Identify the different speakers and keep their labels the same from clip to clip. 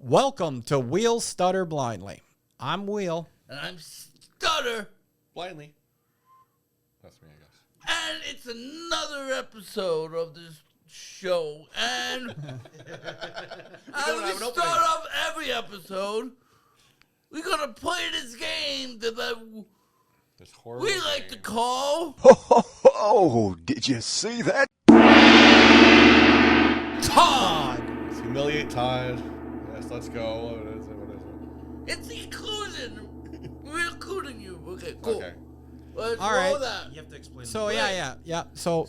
Speaker 1: Welcome to Wheal Stutter Blindly. I'm Wheal.
Speaker 2: And I'm Stutter
Speaker 3: Blindly. That's me, I guess.
Speaker 2: And it's another episode of this show. And as we start off every episode, we're going to play this game that we like to call...
Speaker 4: Oh, did you see that?
Speaker 1: Todd.
Speaker 3: Let's humiliate Todd. Yes, let's go. What is it?
Speaker 2: It's the inclusion. We're including you. Okay, cool.
Speaker 3: Okay.
Speaker 2: Let's
Speaker 1: All
Speaker 2: roll
Speaker 1: right.
Speaker 2: that.
Speaker 5: You have to explain.
Speaker 1: So,
Speaker 2: Right.
Speaker 1: yeah. So,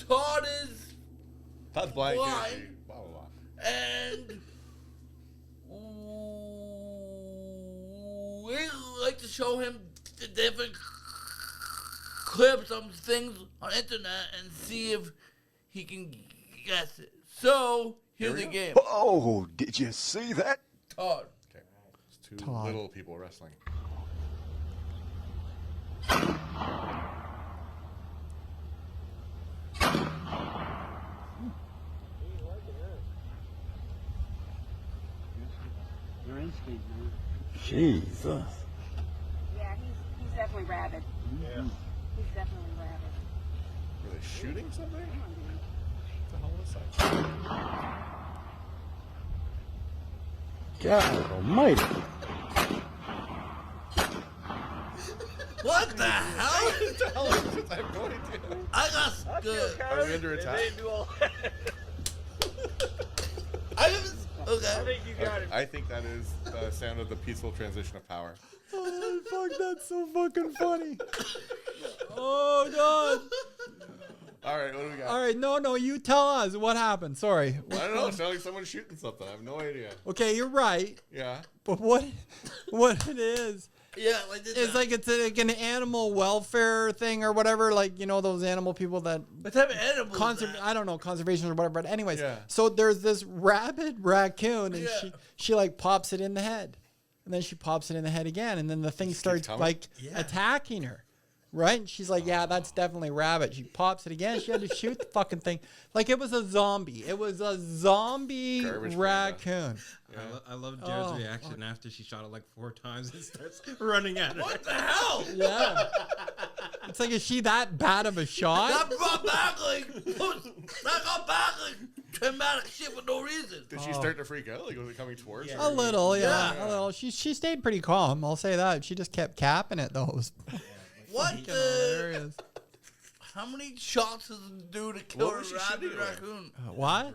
Speaker 2: Todd is
Speaker 3: Todd's blind.
Speaker 2: Blind.
Speaker 3: Blah, blah, blah.
Speaker 2: and we like to show him the different clips of things on internet and see if he can guess it. So here's the game.
Speaker 4: Oh, did you see that?
Speaker 2: Todd.
Speaker 3: Okay. It's two
Speaker 1: Todd.
Speaker 3: little people wrestling.
Speaker 4: Jesus.
Speaker 6: Yeah, he's definitely rabid.
Speaker 3: Yeah.
Speaker 6: He's definitely rabid.
Speaker 3: Were they shooting something?
Speaker 6: Come on, dude.
Speaker 3: What the hell was that?
Speaker 4: God almighty.
Speaker 2: What the hell?
Speaker 3: What the hell is this? I have no idea.
Speaker 2: I got good.
Speaker 3: Are we under attack?
Speaker 2: Okay.
Speaker 3: I think that is the sound of the peaceful transition of power.
Speaker 1: oh, fuck, that's so fucking funny. Oh, God.
Speaker 3: All right, what do we got?
Speaker 1: All right, no, you tell us what happened. Sorry.
Speaker 3: I don't know. It sounds like someone's shooting something. I have no idea.
Speaker 1: Okay, you're right.
Speaker 3: Yeah.
Speaker 1: But what it is,
Speaker 2: Yeah, like this.
Speaker 1: it's like it's like an animal welfare thing or whatever. Like, you know, those animal people that
Speaker 2: What type of animal is that?
Speaker 1: I don't know, conservation or whatever. But anyways,
Speaker 3: Yeah.
Speaker 1: so there's this rabid raccoon, and
Speaker 2: Yeah.
Speaker 1: she like pops it in the head, and then she pops it in the head again, and then the thing starts
Speaker 3: coming?
Speaker 1: like attacking her. Right? And she's like, yeah, that's definitely rabbit. She pops it again. She had to shoot the fucking thing. Like it was a zombie. It was a zombie
Speaker 3: Garbage
Speaker 1: raccoon.
Speaker 5: I love Jared's reaction after she shot it like 4 times and starts running at her.
Speaker 2: What the hell?
Speaker 1: Yeah. It's like, is she that bad of a shot?
Speaker 2: That got back like traumatic shit for no reason.
Speaker 3: Did she start to freak out? Like, was it coming towards her?
Speaker 1: A little, yeah.
Speaker 2: Yeah.
Speaker 1: A little. She stayed pretty calm. I'll say that. She just kept capping it, though. It was
Speaker 2: What
Speaker 1: fucking
Speaker 2: the?
Speaker 1: hilarious.
Speaker 2: How many shots does it do to kill
Speaker 3: What
Speaker 2: a
Speaker 3: was she
Speaker 2: rabid
Speaker 3: shooting with?
Speaker 2: raccoon?
Speaker 1: What?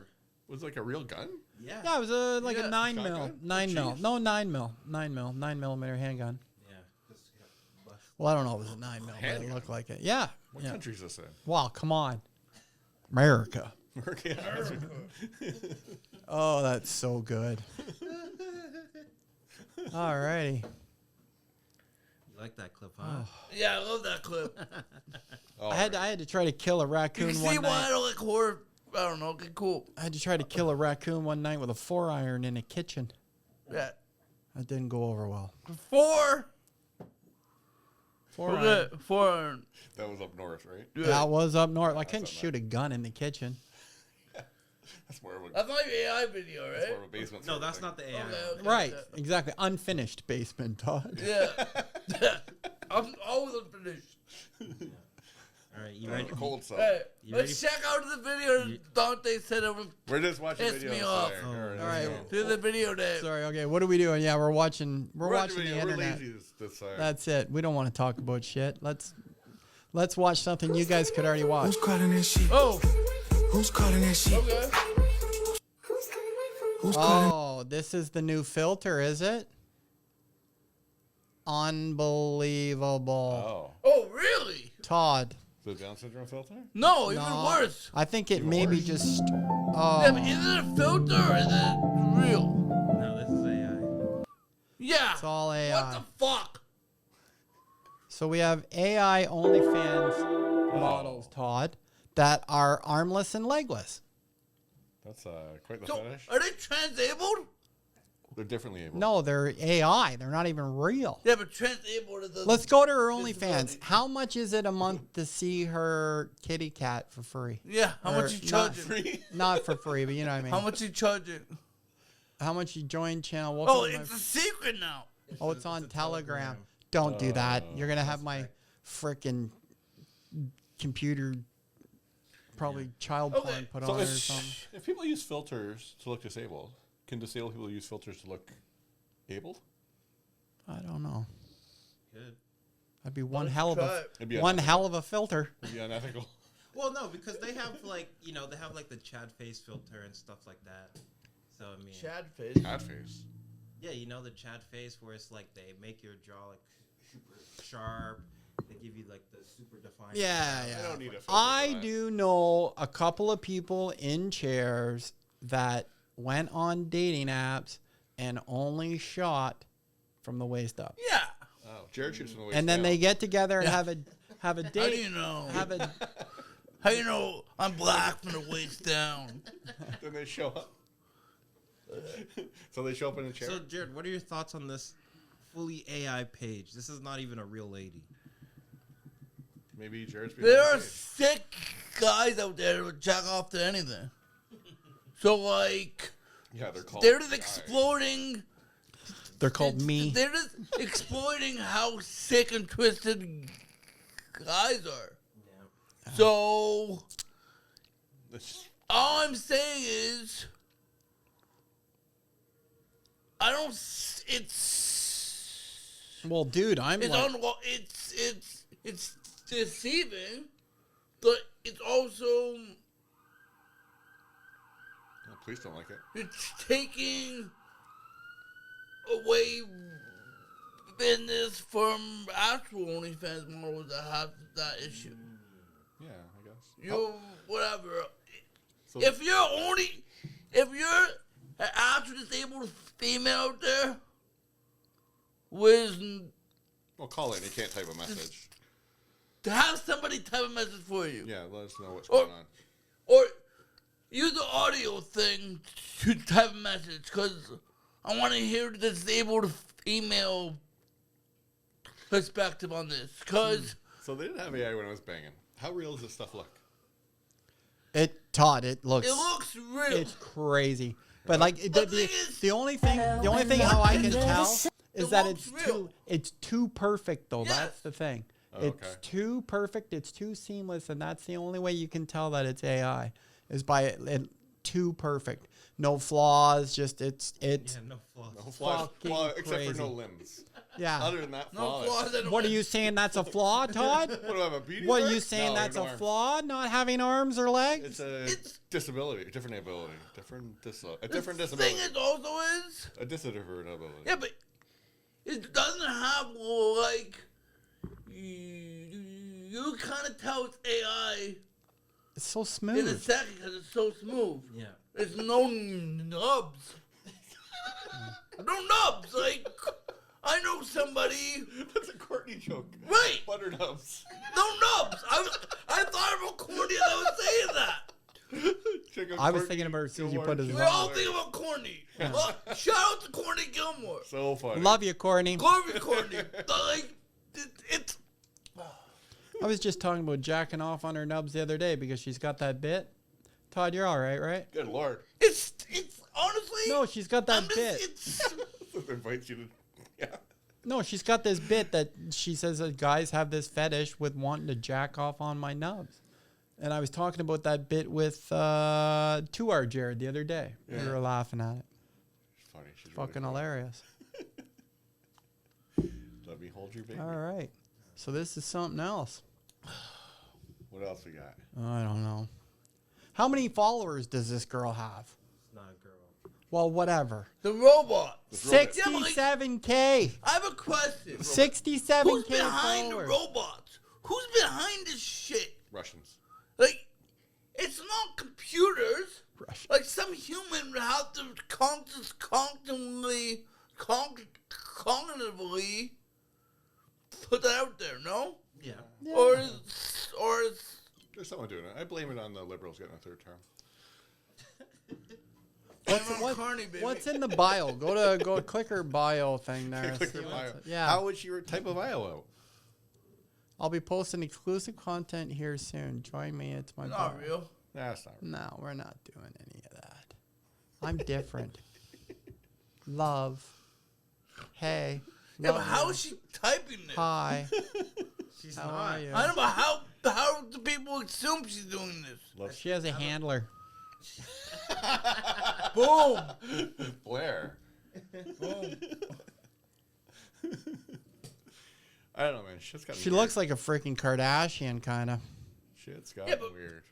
Speaker 3: Was it like a real gun?
Speaker 5: Yeah.
Speaker 1: Yeah, it was like
Speaker 2: Yeah.
Speaker 1: a 9 mil.
Speaker 3: Shotgun?
Speaker 1: 9 mil.
Speaker 3: Jeez.
Speaker 1: No, 9 mil. 9 mil. 9 millimeter handgun.
Speaker 5: Yeah.
Speaker 1: Well, I don't know if it was a 9 mil, but it
Speaker 3: Handgun?
Speaker 1: looked like it. Yeah.
Speaker 3: What
Speaker 1: Yeah.
Speaker 3: country is this in?
Speaker 1: Wow, come on. America.
Speaker 3: Okay.
Speaker 1: Oh, that's so good. Alrighty.
Speaker 5: You like that clip, huh?
Speaker 2: Yeah, I love that clip.
Speaker 3: Oh,
Speaker 1: I had to try to kill a
Speaker 2: You
Speaker 1: raccoon
Speaker 2: can
Speaker 1: one
Speaker 2: see why I
Speaker 1: night.
Speaker 2: don't like horror. I don't know. Okay, cool.
Speaker 1: I had to try to kill a raccoon one night with a 4-iron in a kitchen.
Speaker 2: Yeah.
Speaker 1: That didn't go over well.
Speaker 2: 4.
Speaker 1: 4-iron.
Speaker 2: Okay, 4.
Speaker 3: that was up north, right?
Speaker 1: That was up north. I couldn't
Speaker 3: up
Speaker 1: shoot a gun in the kitchen.
Speaker 3: That's more of a,
Speaker 2: That's like AI video,
Speaker 3: that's more
Speaker 2: right?
Speaker 3: of a basement.
Speaker 5: No,
Speaker 3: sort of
Speaker 5: that's
Speaker 3: thing.
Speaker 5: not the AI.
Speaker 2: Okay.
Speaker 1: Right, exactly. Unfinished basement, Todd.
Speaker 2: Yeah. I'm always unfinished.
Speaker 5: All right, you
Speaker 3: Oh,
Speaker 5: ready?
Speaker 3: the cold stuff.
Speaker 2: Hey,
Speaker 5: You
Speaker 2: let's check out the video Dante said it was.
Speaker 3: We're just watching
Speaker 2: Pissed
Speaker 3: videos.
Speaker 2: me off.
Speaker 3: there.
Speaker 5: Oh,
Speaker 1: all right.
Speaker 2: Do the video there.
Speaker 1: Sorry, okay, what are we doing? Yeah, we're watching the
Speaker 3: We're
Speaker 1: internet.
Speaker 3: lazy this
Speaker 1: That's it. We don't want to talk about shit. Let's watch something you guys could already watch.
Speaker 7: Who's calling that shit?
Speaker 2: Oh,
Speaker 7: Who's calling that shit?
Speaker 2: okay.
Speaker 7: Who's calling?
Speaker 1: Oh, this is the new filter, is it? Unbelievable.
Speaker 3: Oh.
Speaker 2: Oh, really?
Speaker 1: Todd.
Speaker 3: The Down syndrome filter?
Speaker 2: No, even
Speaker 1: No,
Speaker 2: worse.
Speaker 1: I think it maybe just.
Speaker 2: Yeah, but
Speaker 1: Oh,
Speaker 2: is it a filter or is it real?
Speaker 5: No, this is AI.
Speaker 2: Yeah.
Speaker 1: it's all
Speaker 2: What
Speaker 1: AI.
Speaker 2: the fuck?
Speaker 1: So we have AI OnlyFans models, Todd, that are armless and legless.
Speaker 3: That's quite the
Speaker 2: So,
Speaker 3: fetish.
Speaker 2: are they transabled?
Speaker 3: They're differently able.
Speaker 1: No, they're AI. They're not even real.
Speaker 2: Yeah, but transabled is the.
Speaker 1: Let's go to her
Speaker 2: Disability.
Speaker 1: OnlyFans. How much is it a month to see her kitty cat for free?
Speaker 2: Yeah, how
Speaker 1: Or
Speaker 2: much you
Speaker 1: not
Speaker 2: charging?
Speaker 3: Free?
Speaker 1: Not for free, but you know what I mean.
Speaker 2: How much you charging?
Speaker 1: How much you join channel?
Speaker 2: Oh,
Speaker 1: Welcome to
Speaker 2: it's a secret now.
Speaker 1: Oh, it's on Telegram. Don't do that. You're gonna have my frickin' computer, probably child porn put on it or something.
Speaker 3: If people use filters to look disabled, can disabled people use filters to look abled?
Speaker 1: I don't know.
Speaker 5: Good.
Speaker 1: That'd be one hell of a
Speaker 3: It'd be
Speaker 1: one
Speaker 3: unethical.
Speaker 1: hell of a filter.
Speaker 3: It'd be unethical.
Speaker 5: Well, no, because they have like they have like the Chad face filter and stuff like that. So I mean,
Speaker 2: Chad face.
Speaker 3: Cat face.
Speaker 5: yeah, the Chad face where it's like they make your jaw like super sharp. They give you like the super defined.
Speaker 1: Yeah,
Speaker 3: I
Speaker 1: yeah.
Speaker 3: don't need a filter
Speaker 1: I
Speaker 3: for that.
Speaker 1: do know a couple of people in chairs that went on dating apps and only shot from the waist up.
Speaker 2: Yeah.
Speaker 3: Oh, Jared shoots from the waist
Speaker 1: And then
Speaker 3: down.
Speaker 1: they get together and have a
Speaker 2: How do
Speaker 1: date.
Speaker 2: you know?
Speaker 1: Have a
Speaker 2: How do you know I'm black from the waist down?
Speaker 3: Then they show up. So they show up in a chair.
Speaker 5: So Jared, what are your thoughts on this fully AI page? This is not even a real lady.
Speaker 3: Maybe Jared's being
Speaker 2: There are
Speaker 3: paid.
Speaker 2: sick guys out there who jack off to anything. So like,
Speaker 3: Yeah, they're called.
Speaker 2: they're just
Speaker 3: guys.
Speaker 2: exploiting.
Speaker 1: they're called me.
Speaker 2: They're just exploiting how sick and twisted guys are.
Speaker 5: Yeah.
Speaker 2: So
Speaker 3: This-
Speaker 2: all I'm saying is, I don't. It's
Speaker 1: Well, dude, I'm
Speaker 2: it's
Speaker 1: like,
Speaker 2: it's deceiving, but it's also
Speaker 3: Oh, please don't like it.
Speaker 2: it's taking away business from actual OnlyFans models that have that issue.
Speaker 3: Yeah, I guess.
Speaker 2: You whatever.
Speaker 3: So
Speaker 2: If you're an actual disabled female out there with
Speaker 3: well, call in. You can't type a message.
Speaker 2: to have somebody type a message for you,
Speaker 3: Yeah, let us know what's
Speaker 2: Or-
Speaker 3: going on.
Speaker 2: or use the audio thing to type a message, because I want to hear the disabled female perspective on this, because
Speaker 3: So they didn't have AI when I was banging. How real does this stuff look?
Speaker 1: Todd, it looks
Speaker 2: it looks real.
Speaker 1: it's crazy. But like
Speaker 2: But the thing is-
Speaker 1: the only thing how I can tell is
Speaker 2: It
Speaker 1: that
Speaker 2: looks
Speaker 1: it's
Speaker 2: real.
Speaker 1: too perfect though.
Speaker 2: Yes.
Speaker 1: That's the thing.
Speaker 3: Oh,
Speaker 1: It's
Speaker 3: okay.
Speaker 1: too perfect. It's too seamless, and that's the only way you can tell that it's AI is by it too perfect. No flaws. Just it's
Speaker 5: Yeah, no flaws.
Speaker 3: No flaws,
Speaker 1: Fucking
Speaker 3: except for
Speaker 1: crazy.
Speaker 3: no limbs.
Speaker 1: yeah.
Speaker 3: Other than that,
Speaker 2: no
Speaker 3: flawless.
Speaker 2: flaws in
Speaker 1: What are
Speaker 2: it.
Speaker 1: you saying? That's a flaw, Todd?
Speaker 3: What do I have a beauty
Speaker 1: What are
Speaker 3: mark?
Speaker 1: you saying?
Speaker 3: No,
Speaker 1: That's
Speaker 3: no
Speaker 1: a
Speaker 3: arms.
Speaker 1: flaw? Not having arms or legs?
Speaker 3: It's a
Speaker 2: It's-
Speaker 3: disability, different ability, a different
Speaker 2: The
Speaker 3: disability,
Speaker 2: thing is also is,
Speaker 3: a disability.
Speaker 2: yeah, but it doesn't have like you kind of tell it's AI
Speaker 1: It's so
Speaker 2: in a
Speaker 1: smooth.
Speaker 2: second because it's so smooth.
Speaker 5: Yeah.
Speaker 2: There's no nubs. No nubs. Like I know somebody.
Speaker 3: That's a Courtney joke.
Speaker 2: Right.
Speaker 3: Butter nubs.
Speaker 2: No nubs. I thought about Corny and I was saying that.
Speaker 3: Check out
Speaker 1: I was
Speaker 3: Courtney
Speaker 1: thinking about it as soon as you
Speaker 3: Gilmore.
Speaker 1: put his
Speaker 2: We all think about Corny. Shout out to Corny Gilmore.
Speaker 3: So funny.
Speaker 1: Love you, Courtney.
Speaker 2: Corny. Like it's.
Speaker 1: I was just talking about jacking off on her nubs the other day because she's got that bit. Todd, you're all right, right?
Speaker 3: Good lord.
Speaker 2: It's honestly.
Speaker 1: No, she's got that
Speaker 2: I'm just,
Speaker 1: bit.
Speaker 2: It's
Speaker 3: Invites you to. Yeah.
Speaker 1: No, she's got this bit that she says that guys have this fetish with wanting to jack off on my nubs. And I was talking about that bit with 2R Jared the other day. We
Speaker 3: Yeah.
Speaker 1: were laughing at it.
Speaker 3: She's funny. She's
Speaker 1: Fucking
Speaker 3: really
Speaker 1: hilarious.
Speaker 3: funny. Let me hold your baby.
Speaker 1: All right. So this is something else.
Speaker 3: What else we got?
Speaker 1: I don't know. How many followers does this girl have?
Speaker 5: It's not a girl.
Speaker 1: Well, whatever.
Speaker 2: the robot.
Speaker 3: robot.
Speaker 1: 67K.
Speaker 2: I have a question.
Speaker 1: 67K
Speaker 2: Who's behind
Speaker 1: followers.
Speaker 2: the robots? Who's behind this shit?
Speaker 3: Russians.
Speaker 2: Like, it's not computers.
Speaker 1: Russian.
Speaker 2: Like, some human would have to cognitively put that out there, no?
Speaker 5: Yeah.
Speaker 2: Or
Speaker 3: There's someone doing it. I blame it on the liberals getting a third term.
Speaker 1: What's in the bio? Go click her bio thing there.
Speaker 3: Click
Speaker 1: See
Speaker 3: her
Speaker 1: what's-
Speaker 3: bio.
Speaker 1: Yeah.
Speaker 3: How would she type a bio out?
Speaker 1: I'll be posting exclusive content here soon. Join me. It's my
Speaker 2: not
Speaker 1: bio.
Speaker 2: real.
Speaker 3: Nah, that's not real.
Speaker 1: No, we're not doing any of that. I'm different. love, hey.
Speaker 2: Yeah, but
Speaker 1: love
Speaker 2: how
Speaker 1: you,
Speaker 2: is she typing this?
Speaker 1: hi,
Speaker 5: She's
Speaker 1: how
Speaker 5: not.
Speaker 1: are you?
Speaker 2: I don't know how do people assume she's doing this?
Speaker 1: She has a handler.
Speaker 2: Boom.
Speaker 3: Blair.
Speaker 2: Boom.
Speaker 3: I don't know, man. Shit's gotten
Speaker 1: She
Speaker 3: weird.
Speaker 1: looks like a freaking Kardashian, kind of.
Speaker 3: Shit's gotten
Speaker 2: Yeah, but-
Speaker 3: weird.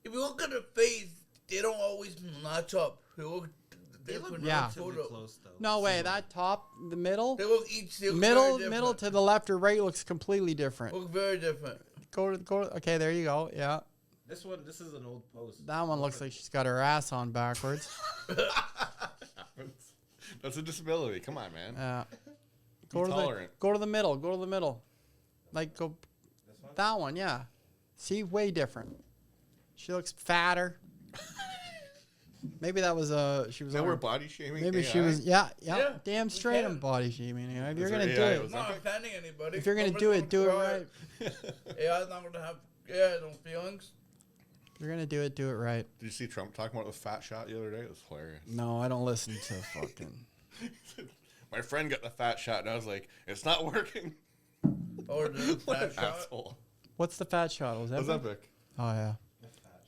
Speaker 2: If you look at her face, they don't always match up. They look
Speaker 5: They look
Speaker 1: Yeah.
Speaker 5: relatively close though.
Speaker 1: No way, that top, the middle,
Speaker 2: They look each they look
Speaker 1: middle
Speaker 2: very
Speaker 1: to
Speaker 2: different.
Speaker 1: the left or right looks completely different.
Speaker 2: Look very different.
Speaker 1: Okay, there you go. Yeah,
Speaker 5: This is an old post.
Speaker 1: that one looks like she's got her ass on backwards.
Speaker 3: That's a disability. Come on, man.
Speaker 1: Go
Speaker 3: tolerant.
Speaker 1: to the middle. Go to the middle. Like go.
Speaker 5: This one?
Speaker 1: That one, yeah. See, way different. She looks fatter. Maybe that was she was.
Speaker 3: Now
Speaker 1: on
Speaker 3: we're
Speaker 1: her-
Speaker 3: body shaming.
Speaker 1: Maybe she
Speaker 3: AI?
Speaker 1: was. Yeah. Damn
Speaker 2: we
Speaker 1: straight.
Speaker 2: can.
Speaker 1: I'm body shaming. You know, if you're
Speaker 3: Is
Speaker 1: gonna
Speaker 3: there
Speaker 1: do
Speaker 3: AI
Speaker 1: it,
Speaker 3: was
Speaker 2: I'm not
Speaker 3: that
Speaker 2: offending anybody.
Speaker 1: if you're gonna do it, do it right.
Speaker 2: AI's not gonna have no feelings.
Speaker 1: If you're gonna do it right.
Speaker 3: Did you see Trump talking about the fat shot the other day? It was hilarious.
Speaker 1: No, I don't listen to fucking.
Speaker 3: My friend got the fat shot, and I was like, "It's not working."
Speaker 2: Or the
Speaker 3: What
Speaker 2: fat
Speaker 3: an
Speaker 2: shot.
Speaker 3: asshole.
Speaker 1: What's the fat shot? Was that?
Speaker 3: Ozempic.
Speaker 1: Oh yeah.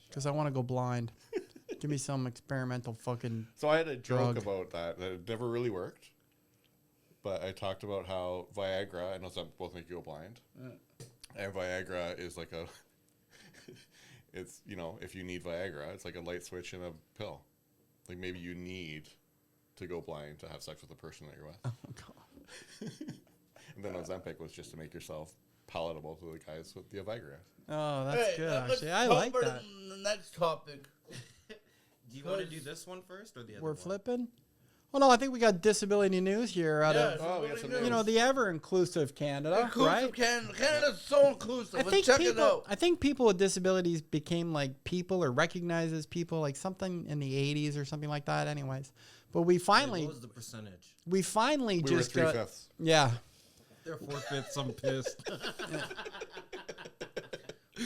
Speaker 1: Because I want to go blind. Give me some experimental fucking.
Speaker 3: So I had a joke
Speaker 1: Drug.
Speaker 3: about that it never really worked. But I talked about how Viagra and Ozempic both make you go blind. And Viagra is like a... it's, if you need Viagra, it's like a light switch in a pill. Like maybe you need to go blind to have sex with the person that you're with.
Speaker 1: Oh god.
Speaker 3: And then Ozempic was just to make yourself palatable to the guys with the Viagra.
Speaker 1: Oh, that's
Speaker 2: Hey,
Speaker 1: good
Speaker 2: let's
Speaker 1: actually. I
Speaker 2: talk
Speaker 1: like
Speaker 2: about
Speaker 1: that.
Speaker 2: The next topic.
Speaker 5: Do you want to do this one first or the other
Speaker 1: We're
Speaker 5: one?
Speaker 1: flipping. Oh no, I think we got disability news here out
Speaker 2: Yeah,
Speaker 1: of
Speaker 3: Oh, we got some
Speaker 1: you know the ever inclusive Canada,
Speaker 2: Inclusive
Speaker 1: right?
Speaker 2: Canada's so inclusive.
Speaker 1: I
Speaker 2: Let's
Speaker 1: think
Speaker 2: check it
Speaker 1: people.
Speaker 2: out.
Speaker 1: I think people with disabilities became like people or recognized as people like something in the 80s or something like that. Anyways, but we
Speaker 5: Wait,
Speaker 1: finally,
Speaker 5: what was the percentage?
Speaker 1: we finally
Speaker 3: We were
Speaker 1: just got
Speaker 3: 3/5.
Speaker 1: yeah.
Speaker 5: They're 4/5. I'm pissed.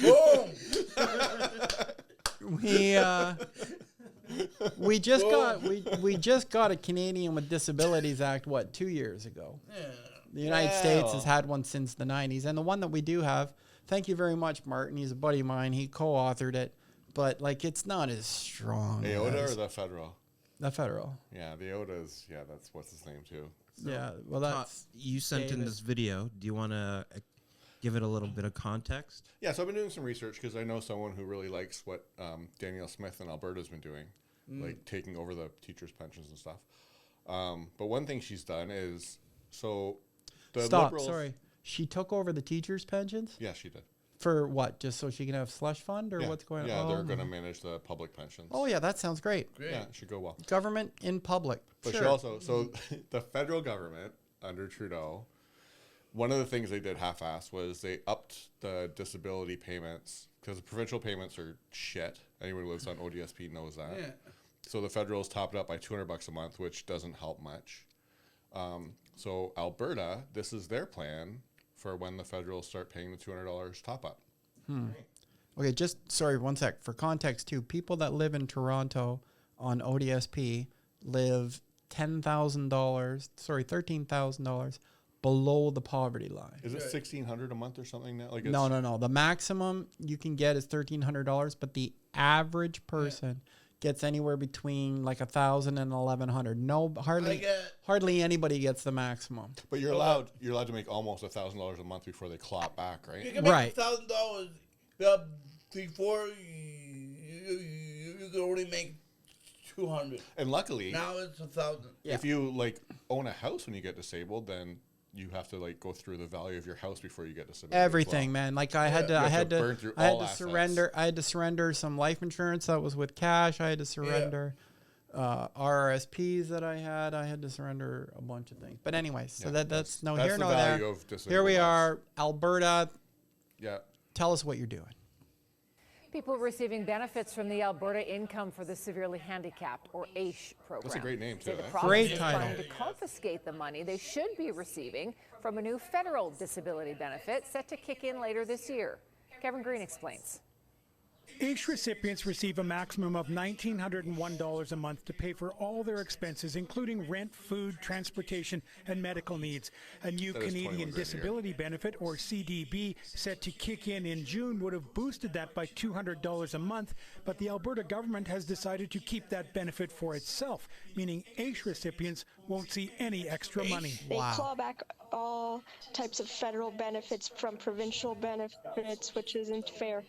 Speaker 2: Boom.
Speaker 1: We just got a Canadian with Disabilities Act 2 years ago.
Speaker 2: Yeah.
Speaker 1: The United States has had one since the 90s, and the one that we do have, thank you very much, Martin. He's a buddy of mine. He co-authored it, but like it's not as strong.
Speaker 3: AOTA
Speaker 1: as
Speaker 3: or the federal?
Speaker 1: the federal.
Speaker 3: Yeah, the AOTA is, that's what's his name too.
Speaker 1: Yeah, well
Speaker 5: Todd,
Speaker 1: that's
Speaker 5: you sent in
Speaker 1: David.
Speaker 5: this video. Do you want to give it a little bit of context?
Speaker 3: Yeah, so I've been doing some research because I know someone who really likes what Danielle Smith in Alberta's been doing, like taking over the teachers' pensions and stuff. But one thing she's done is, so the
Speaker 1: stop.
Speaker 3: Liberals...
Speaker 1: Sorry, she took over the teachers' pensions
Speaker 3: Yeah, she did.
Speaker 1: for what? Just so she can have slush fund, or
Speaker 3: Yeah.
Speaker 1: what's going on?
Speaker 3: Yeah,
Speaker 1: Oh,
Speaker 3: they're going to
Speaker 1: my-
Speaker 3: manage the public pensions.
Speaker 1: Oh yeah, that sounds great.
Speaker 2: Great.
Speaker 3: Yeah, it should go well.
Speaker 1: Government in public.
Speaker 3: But
Speaker 1: sure.
Speaker 3: she also, so the federal government under Trudeau, one of the things they did half-ass was they upped the disability payments because the provincial payments are shit. Anyone who lives on ODSP knows that.
Speaker 2: Yeah.
Speaker 3: So the federals topped it up by $200 a month, which doesn't help much. So Alberta, this is their plan for when the federals start paying the $200 top up.
Speaker 1: Okay, just sorry, one sec. For context, too, people that live in Toronto on ODSP live $13,000 below the poverty line.
Speaker 3: Is it $1,600 a month or something now? Like
Speaker 1: No. The maximum you can get is $1,300, but the average person gets anywhere between like $1,000 and $1,100. No, hardly anybody gets the maximum.
Speaker 3: But you're allowed to make almost $1,000 a month before they clap back,
Speaker 2: You
Speaker 3: right?
Speaker 2: can make
Speaker 1: Right.
Speaker 2: $1,000 before you could only make 200.
Speaker 3: And luckily,
Speaker 2: Now it's 1,000.
Speaker 1: Yeah.
Speaker 3: if you like own a house when you get disabled, then you have to like go through the value of your house before you get disability. as
Speaker 1: Everything,
Speaker 3: well.
Speaker 1: man. Like I had
Speaker 3: You
Speaker 1: to,
Speaker 3: have to burn through all assets.
Speaker 1: I had to surrender some life insurance that was with cash. I had to surrender RRSPs that I had to surrender a bunch of things. But anyways, so
Speaker 3: Yeah,
Speaker 1: that's no
Speaker 3: that's
Speaker 1: here
Speaker 3: the
Speaker 1: nor
Speaker 3: value
Speaker 1: there.
Speaker 3: of disabled
Speaker 1: Here we
Speaker 3: lives.
Speaker 1: are, Alberta.
Speaker 3: Yeah.
Speaker 1: Tell us what you're doing.
Speaker 8: People receiving benefits from the Alberta Income for the Severely Handicapped, or AISH program.
Speaker 3: That's a great name,
Speaker 8: Say
Speaker 3: too,
Speaker 8: the
Speaker 3: eh?
Speaker 8: province
Speaker 1: Great
Speaker 8: is
Speaker 1: title.
Speaker 8: trying to confiscate the money they should be receiving from a new federal disability benefit set to kick in later this year. Kevin Green explains.
Speaker 9: AISH recipients receive a maximum of $1,901 a month to pay for all their expenses, including rent, food, transportation, and medical needs. A new
Speaker 3: That is
Speaker 9: Canadian
Speaker 3: 21 grand a
Speaker 9: Disability Benefit, or CDB, set to kick in June would have boosted that by $200 a month, but the Alberta government has decided to keep that benefit for itself, meaning AISH recipients won't see any extra money.
Speaker 10: They claw back all types of federal benefits from provincial benefits, which isn't fair.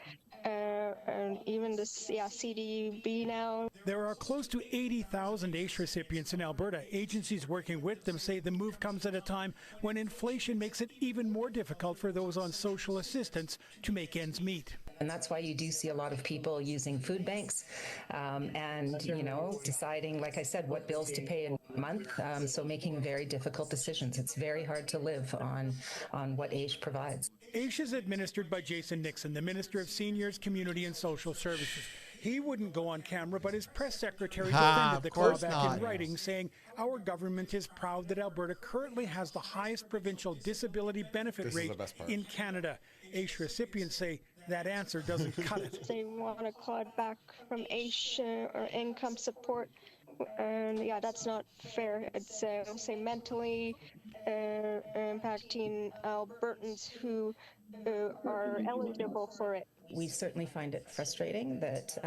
Speaker 10: And even this, CDB now.
Speaker 9: There are close to 80,000 AISH recipients in Alberta. Agencies working with them say the move comes at a time when inflation makes it even more difficult for those on social assistance to make ends meet.
Speaker 11: And that's why you do see a lot of people using food banks and, deciding, like I said, what bills to pay a month. So making very difficult decisions. It's very hard to live on what AISH provides.
Speaker 9: AISH is administered by Jason Nixon, the Minister of Seniors, Community and Social Services. He wouldn't go on camera, but his press secretary defended the clawback in writing, saying, "Our government is proud that Alberta currently has the highest provincial disability benefit rate in Canada." AISH recipients say that answer doesn't cut it.
Speaker 10: They want to claw it back from AISH or income support. And that's not fair. It's I'll say mentally impacting Albertans who are eligible for it.
Speaker 11: We certainly find it frustrating that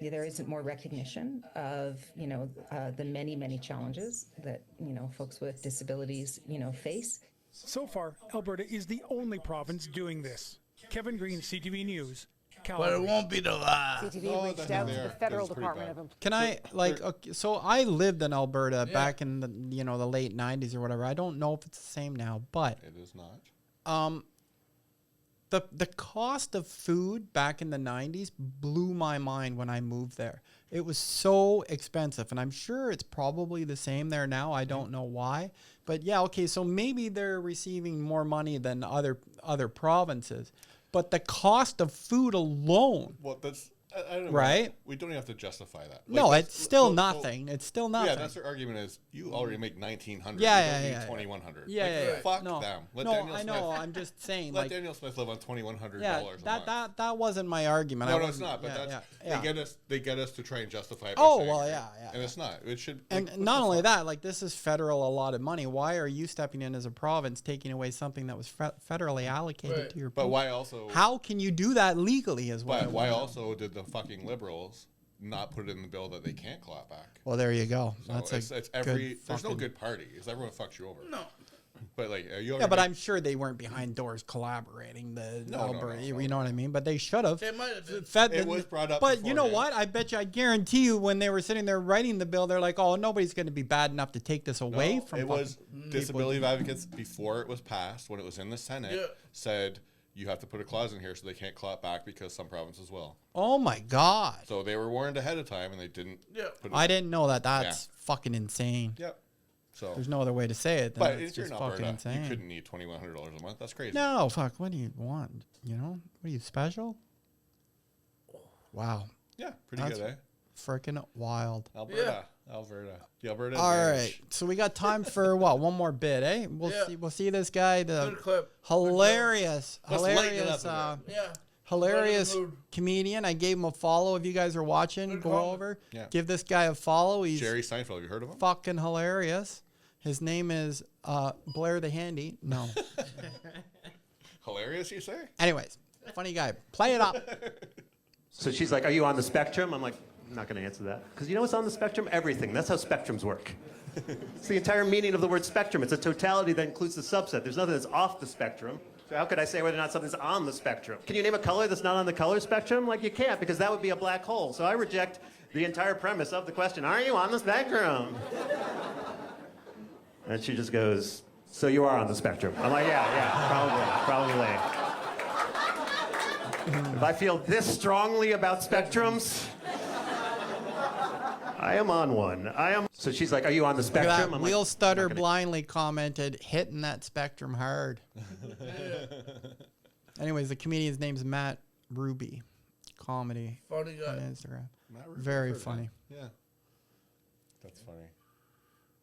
Speaker 11: there isn't more recognition of the many challenges that folks with disabilities face.
Speaker 9: So far, Alberta is the only province doing this. Kevin Green, CTV News. Calgary.
Speaker 2: But it won't be the last.
Speaker 8: CTV reached out to the federal Department of Employment.
Speaker 1: Can I, so I lived in Alberta back in the, the late 90s or whatever. I don't know if it's the same now, but.
Speaker 3: It is not.
Speaker 1: The cost of food back in the 90s blew my mind when I moved there. It was so expensive, and I'm sure it's probably the same there now. I don't know why. But yeah, okay, so maybe they're receiving more money than other provinces. But the cost of food alone.
Speaker 3: Well, that's I don't know.
Speaker 1: Right?
Speaker 3: We don't even have to justify that.
Speaker 1: No, it's still nothing. It's still nothing.
Speaker 3: Yeah, that's their argument is you already make 1,900.
Speaker 1: Yeah,
Speaker 3: you don't need 2,100.
Speaker 1: Yeah,
Speaker 3: Fuck them. Let Daniel Smith,
Speaker 1: I'm just saying.
Speaker 3: Let Daniel Smith live on $2,100
Speaker 1: that wasn't my argument.
Speaker 3: No, it's not. But they get us to try and justify it. And it's not. It should.
Speaker 1: And not only that, this is federal allotted money. Why are you stepping in as a province taking away something that was federally allocated to your?
Speaker 3: But why also?
Speaker 1: How can you do that legally as well?
Speaker 3: Why also did the fucking Liberals not put it in the bill that they can't claw it back?
Speaker 1: Well, there you go.
Speaker 3: So it's every. There's no good party because everyone fucks you over.
Speaker 2: No.
Speaker 3: But
Speaker 1: but I'm sure they weren't behind doors collaborating. Alberta, you know what I mean. But they should have.
Speaker 2: They might have.
Speaker 3: It was brought up.
Speaker 1: But you know what? I bet you, I guarantee you, when they were sitting there writing the bill, they're like, "Oh, nobody's going to be bad enough to take this away from."
Speaker 3: It was disability advocates before it was passed, when it was in the Senate, said you have to put a clause in here so they can't claw it back because some provinces will.
Speaker 1: Oh my God!
Speaker 3: So they were warned ahead of time and they didn't.
Speaker 2: Yeah.
Speaker 1: I didn't know that. That's fucking insane.
Speaker 3: Yep. So
Speaker 1: there's no other way to say it.
Speaker 3: But
Speaker 1: it's
Speaker 3: if you're
Speaker 1: just
Speaker 3: in
Speaker 1: fucking
Speaker 3: Alberta,
Speaker 1: insane.
Speaker 3: you couldn't need $2,100 a month. That's crazy.
Speaker 1: No, fuck. What do you want? What are you, special? Wow.
Speaker 3: Yeah, pretty good, eh?
Speaker 1: Freaking wild.
Speaker 3: Alberta. The Alberta.
Speaker 1: All right. So we got time for what? One more bit, eh? We'll see this guy. The
Speaker 2: Good clip.
Speaker 1: Hilarious
Speaker 2: Hilarious
Speaker 1: comedian. I gave him a follow. If you guys are watching, go over.
Speaker 3: Yeah.
Speaker 1: Give this guy a follow. He's
Speaker 3: Jerry Seinfeld. Have you heard of him?
Speaker 1: fucking hilarious. His name is Blair the Handy. No.
Speaker 3: Hilarious, you say?
Speaker 1: Anyways, funny guy. Play it up.
Speaker 12: So she's like, "Are you on the spectrum?" I'm like, "I'm not going to answer that." Because you know what's on the spectrum? Everything. That's how spectrums work. It's the entire meaning of the word spectrum. It's a totality that includes the subset. There's nothing that's off the spectrum. So how could I say whether or not something's on the spectrum? Can you name a color that's not on the color spectrum? You can't, because that would be a black hole. So I reject the entire premise of the question, are you on the spectrum? And she just goes, so you are on the spectrum. I'm like, yeah, probably. If I feel this strongly about spectrums, I am on one. So she's like, are you on the spectrum?
Speaker 1: Look at that. Wheal Stutter Blindly commented, hitting that spectrum hard. Anyways, the comedian's name's Matt Ruby. Comedy.
Speaker 2: Funny guy.
Speaker 1: On Instagram. Very funny.
Speaker 3: Yeah. That's funny.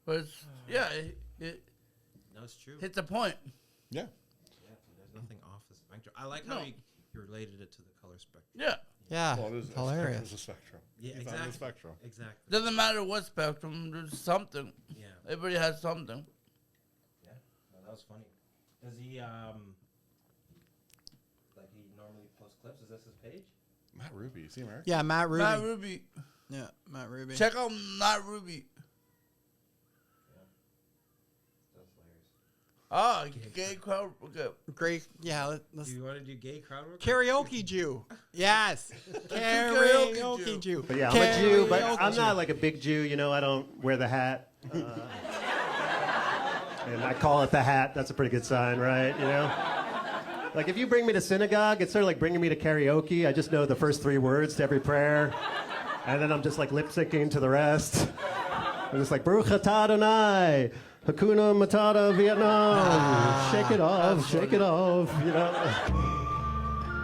Speaker 2: But it
Speaker 5: No, it's true.
Speaker 2: hit the point.
Speaker 3: Yeah.
Speaker 5: There's nothing off the spectrum. I like how you related it to the color spectrum.
Speaker 2: Yeah.
Speaker 1: Yeah,
Speaker 3: Well, it is
Speaker 1: hilarious.
Speaker 3: It's a spectrum.
Speaker 5: Yeah,
Speaker 3: He's
Speaker 5: exactly.
Speaker 3: on the spectrum.
Speaker 5: Exactly.
Speaker 2: Doesn't matter what spectrum. There's something.
Speaker 5: Yeah.
Speaker 2: Everybody has something.
Speaker 5: Yeah. No, that was funny. Does he like he normally posts clips? Is this his page?
Speaker 3: Matt Ruby. See him, Eric?
Speaker 1: Yeah, Matt Ruby.
Speaker 2: Matt Ruby.
Speaker 1: Yeah, Matt Ruby.
Speaker 2: Check out Matt Ruby. Ah, gay crowd. Okay.
Speaker 1: Great. Yeah, let's.
Speaker 5: Do you want to do gay crowd work?
Speaker 1: Karaoke Jew. Yes.
Speaker 2: Karaoke
Speaker 1: Karaoke Jew.
Speaker 12: But yeah, I'm a Jew, but
Speaker 1: Karaoke
Speaker 12: I'm
Speaker 1: Jew.
Speaker 12: not like a big Jew. You know, I don't wear the hat. And I call it the hat. That's a pretty good sign, right? You know? Like, if you bring me to synagogue, it's sort of like bringing me to karaoke. I just know the first 3 words to every prayer. And then I'm just like lip syncing to the rest. I'm just like, Baruch atah Adonai, Hakuna Matata, Vietnam. Shake it off, shake it off, you know?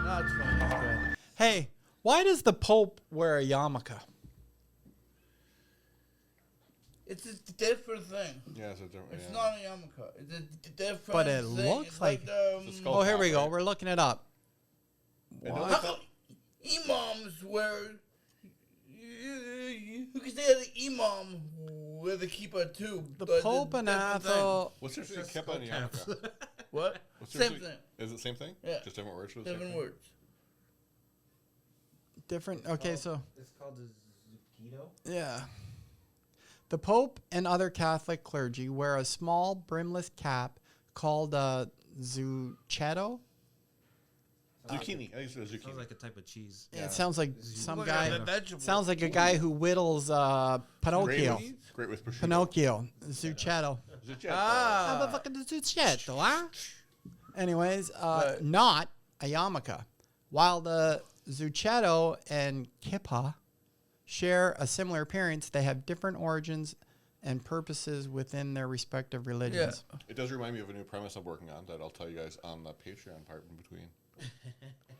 Speaker 2: That's fine.
Speaker 1: Hey, why does the Pope wear a yarmulke?
Speaker 2: It's a different thing.
Speaker 3: Yeah, it's a different.
Speaker 2: It's
Speaker 3: yeah.
Speaker 2: not a yarmulke. It's a different
Speaker 1: But it
Speaker 2: thing.
Speaker 1: looks
Speaker 2: It's
Speaker 1: like.
Speaker 3: It's a skull
Speaker 1: Oh, here
Speaker 3: cap,
Speaker 1: we go.
Speaker 3: right?
Speaker 1: We're looking it up.
Speaker 3: And don't
Speaker 1: What?
Speaker 3: they
Speaker 2: How
Speaker 3: call-
Speaker 2: come imams wear... You can say the imam with a kippah too.
Speaker 1: The
Speaker 2: but
Speaker 1: Pope
Speaker 2: it's
Speaker 1: and
Speaker 2: different thing.
Speaker 1: Athol.
Speaker 3: What's your
Speaker 5: Just
Speaker 3: kippa and
Speaker 5: skull caps.
Speaker 3: yarmulke?
Speaker 2: What?
Speaker 3: What's
Speaker 2: Same
Speaker 3: your-
Speaker 2: thing.
Speaker 3: Is it the same thing?
Speaker 2: Yeah.
Speaker 3: Just different words for the same
Speaker 2: Different
Speaker 3: thing?
Speaker 2: words.
Speaker 1: Different. Okay, so.
Speaker 5: It's called a zucchito.
Speaker 1: Yeah. The Pope and other Catholic clergy wear a small brimless cap called a zucchetto.
Speaker 3: Zucchini. I think it's a zucchini.
Speaker 5: Sounds like a type of cheese.
Speaker 1: Yeah. It sounds like some
Speaker 2: Look
Speaker 1: guy.
Speaker 2: at the vegetable.
Speaker 1: Sounds like a guy who whittles Pinocchio.
Speaker 3: Great with prosciutto.
Speaker 1: Pinocchio. Zucchetto.
Speaker 3: Zucchetto.
Speaker 1: How the fuck is zucchetto, huh? Anyways, not a yarmulke. While the zucchetto and kippah share a similar appearance, they have different origins and purposes within their respective religions.
Speaker 3: It does remind me of a new premise I'm working on that I'll tell you guys on the Patreon part in between.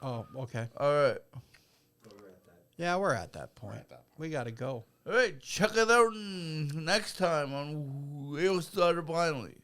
Speaker 1: Oh, okay.
Speaker 2: All right.
Speaker 1: Yeah, we're at that point. We got to go.
Speaker 2: All right. Check it out next time on Wheal Stutter Blindly.